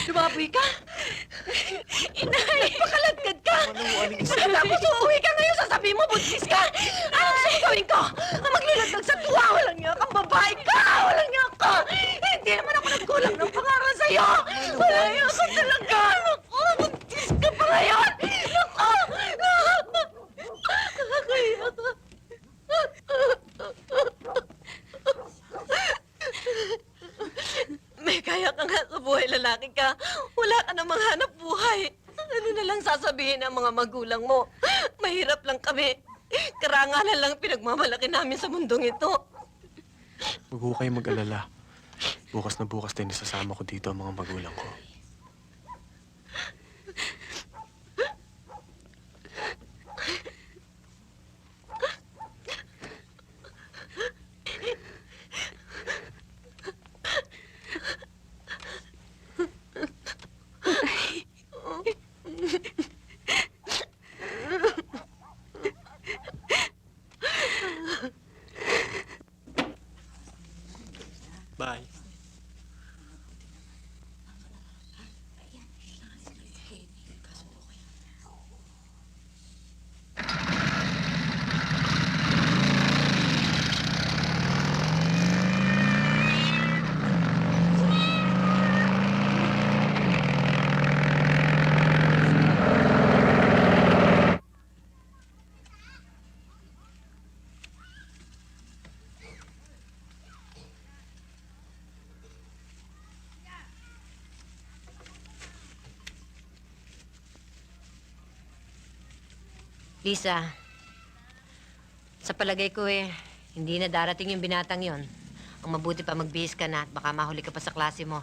Lumapoy ka? Inay! Nagpakaladkad ka! Aling isa. Tapos uuwi ka ngayon, sasabihin mo, buntis ka! Anong sasawin ko? Ang maglilagdag sa tuwa, walang niya kang babae ka! Walang niya ka! Hindi naman ako nagkulang ng pangaral sa'yo! Wala niya ka talaga! Naku, buntis ka pa ngayon! Naku! Nakakaya ka! May kaya ka nga sa buhay, lalaki ka. Wala ka namang hanap buhay. Ano na lang sasabihin ng mga magulang mo? Mahirap lang kami. Karangalan lang pinagmamalaki namin sa mundong ito. Huwag ho kayo mag-alala. Bukas na bukas din isasama ko dito ang mga magulang ko. Bye. Lisa, sa palagay ko hindi na darating yung binatang yon. Ang mabuti pa magbihis ka na at baka mahuli ka pa sa klase mo.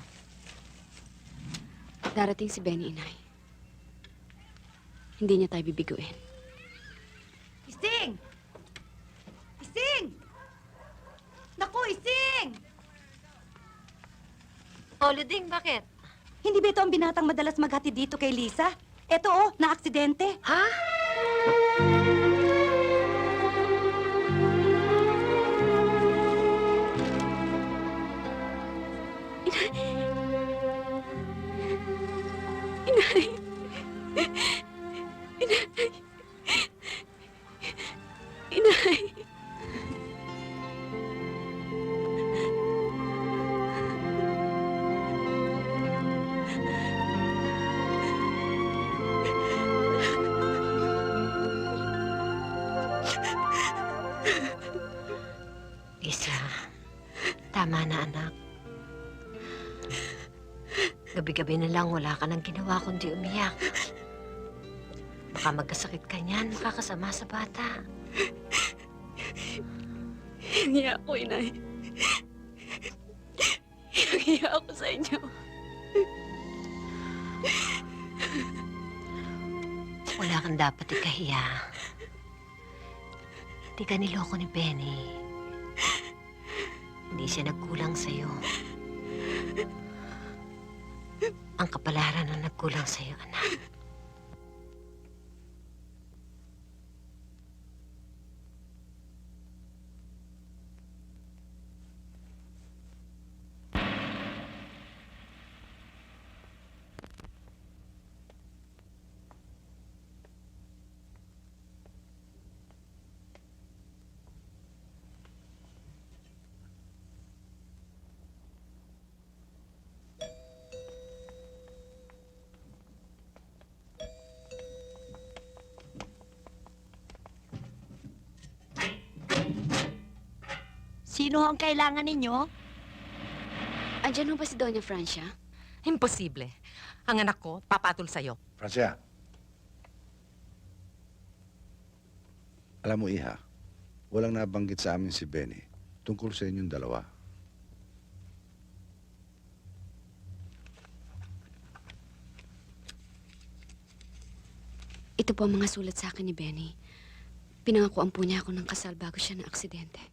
Darating si Benny, Inay. Hindi niya tayo bibiguin. Ising! Ising! Naku, Ising! Oh, Luding, bakit? Hindi ba ito ang binatang madalas maghatid dito kay Lisa? Eto na-aksidente. Ha? Inay! Inay! Inay! Lisa, tama na, anak. Gabi-gabi na lang wala ka nang ginawa kundi umiyak. Baka magkasakit ka niyan, makakasama sa bata. Hingiya ako, Inay. Hingiya ako sa inyo. Wala kang dapat ikahiya. Hindi ka niloko ni Benny. Hindi siya nagkulang sa'yo. Ang kapalaran na nagkulang sa'yo, anak. Sino ang kailangan ninyo? Andiyan ho ba si Doña Francia? Imposible. Ang anak ko, papatol sa'yo. Francia. Alam mo, Iha, walang nabanggit sa amin si Benny tungkol sa inyong dalawa. Ito po ang mga sulat sa akin ni Benny. Pinangakuan po niya ako ng kasal bago siya na aksidente.